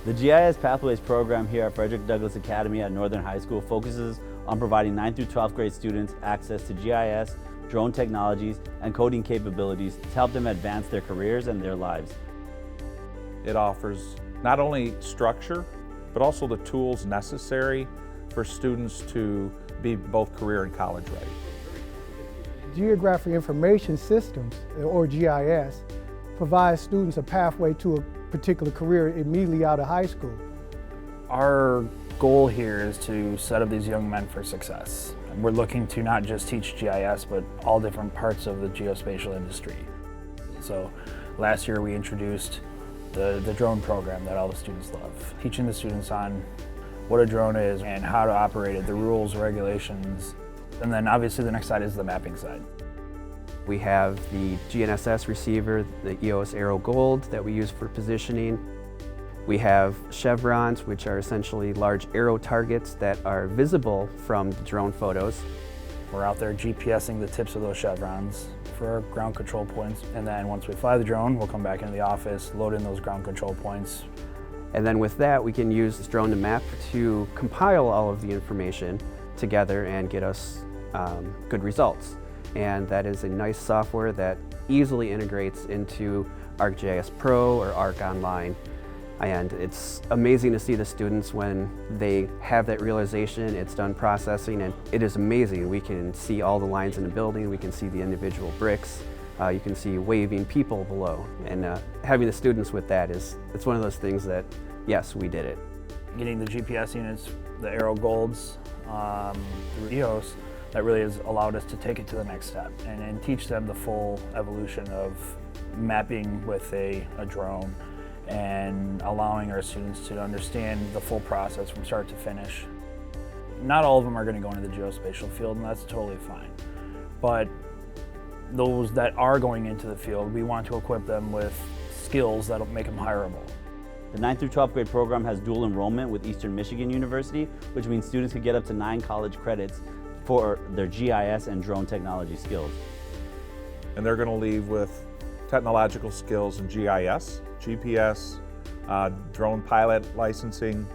The GIS Pathways program here at Frederick Douglass Academy at Northern High School focuses on providing 9th through 12th grade students access to GIS, drone technologies, and coding capabilities to help them advance their careers and their lives. It offers not only structure, but also the tools necessary for students to be both career and college ready. Geographic Information Systems, or GIS, provides students a pathway to a particular career immediately out of high school. Our goal here is to set up these young men for success. We're looking to not just teach GIS, but all different parts of the geospatial industry. So last year we introduced the drone program that all the students love, teaching the students on what a drone is and how to operate it, the rules, regulations, and then obviously the next side is the mapping side. We have the GNSS receiver, the EOS Aero Gold that we use for positioning. We have chevrons, which are essentially large arrow targets that are visible from the drone photos. We're out there GPSing the tips of those chevrons for our ground control points, and then once we fly the drone, we'll come back into the office, load in those ground control points. And then with that, we can use this drone to map to compile all of the information together and get us good results. And that is a nice software that easily integrates into ArcGIS Pro or Arc Online. And it's amazing to see the students when they have that realization, it's done processing, and it is amazing. We can see all the lines in the building, we can see the individual bricks, you can see waving people below. And having the students with that it's one of those things that, yes, we did it. Getting the GPS units, the Aero Golds, through EOS, that really has allowed us to take it to the next step and teach them the full evolution of mapping with a drone and allowing our students to understand the full process from start to finish. Not all of them are going to go into the geospatial field, and that's totally fine. But those that are going into the field, we want to equip them with skills that'll make them hireable. The 9th through 12th grade program has dual enrollment with Eastern Michigan University, which means students can get up to 9 college credits for their GIS and drone technology skills. And they're going to leave with technological skills in GIS, GPS, drone pilot licensing,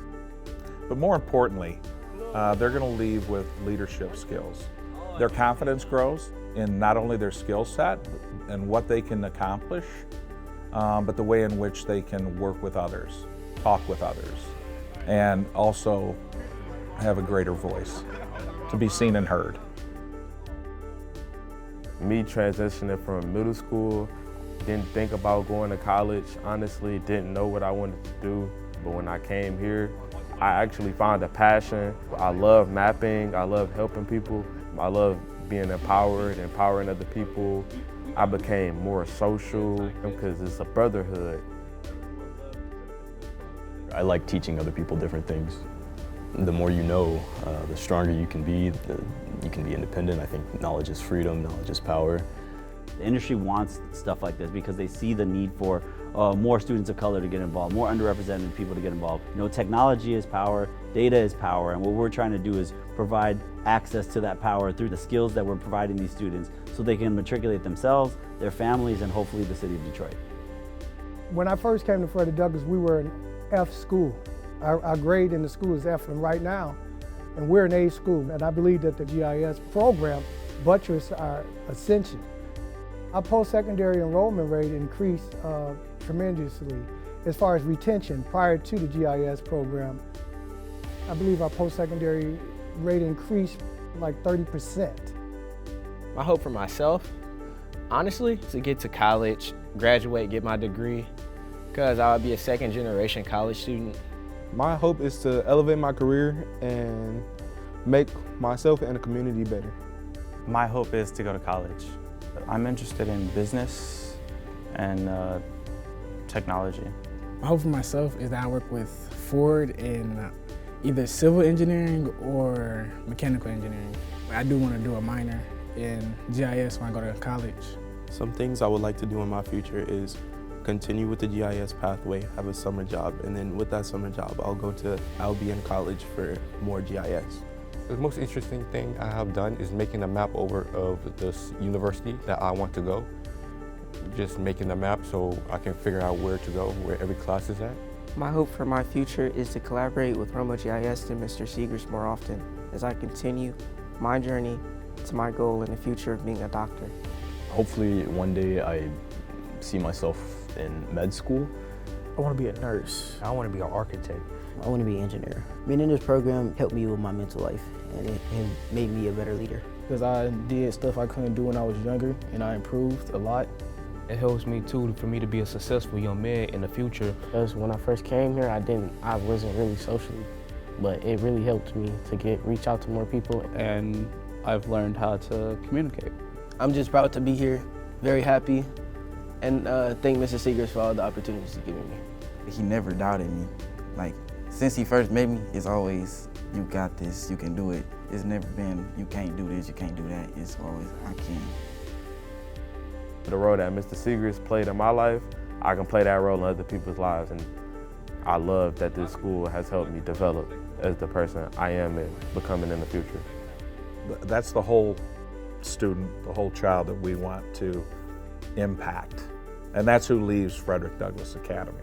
but more importantly, they're going to leave with leadership skills. Their confidence grows in not only their skill set and what they can accomplish, but the way in which they can work with others, talk with others, and also have a greater voice to be seen and heard. Me transitioning from middle school, didn't think about going to college, honestly, didn't know what I wanted to do, but when I came here, I actually found a passion. I love mapping, I love helping people, I love being empowered, empowering other people. I became more social because it's a brotherhood. I like teaching other people different things. The more you know, the stronger you can be. You can be independent. I think knowledge is freedom, knowledge is power. The industry wants stuff like this because they see the need for more students of color to get involved, more underrepresented people to get involved. You know, technology is power, data is power, and what we're trying to do is provide access to that power through the skills that we're providing these students so they can matriculate themselves, their families, and hopefully the city of Detroit. When I first came to Frederick Douglass, we were an F school. Our grade in the school is F, and right now, and we're an A school, and I believe that the GIS program buttress our ascension. Our post-secondary enrollment rate increased tremendously as far as retention prior to the GIS program. I believe our post-secondary rate increased like 30%. My hope for myself, honestly, is to get to college, graduate, get my degree, because I would be a second-generation college student. My hope is to elevate my career and make myself and the community better. My hope is to go to college. I'm interested in business and technology. My hope for myself is that I work with Ford in either civil engineering or mechanical engineering. I do want to do a minor in GIS when I go to college. Some things I would like to do in my future is continue with the GIS pathway, have a summer job, and then with that summer job, I'll be in college for more GIS. The most interesting thing I have done is making a map over of this university that I want to go. Just making the map so I can figure out where to go, where every class is at. My hope for my future is to collaborate with Romo GIS and Mr. Seegers more often as I continue my journey to my goal in the future of being a doctor. Hopefully one day I see myself in med school. I want to be a nurse. I want to be an architect. I want to be an engineer. Being in this program helped me with my mental life, and it made me a better leader. Because I did stuff I couldn't do when I was younger, and I improved a lot. It helps me too for me to be a successful young man in the future. Because when I first came here, I wasn't really socially, but it really helped me to reach out to more people. And I've learned how to communicate. I'm just proud to be here, very happy, and thank Mr. Seegers for all the opportunities he's given me. He never doubted me. Like, since he first met me, it's always, you got this, you can do it. It's never been, you can't do this, you can't do that. It's always, I can. The role that Mr. Seegers played in my life, I can play that role in other people's lives, and I love that this school has helped me develop as the person I am and becoming in the future. That's the whole student, the whole child that we want to impact, and that's who leaves Frederick Douglass Academy.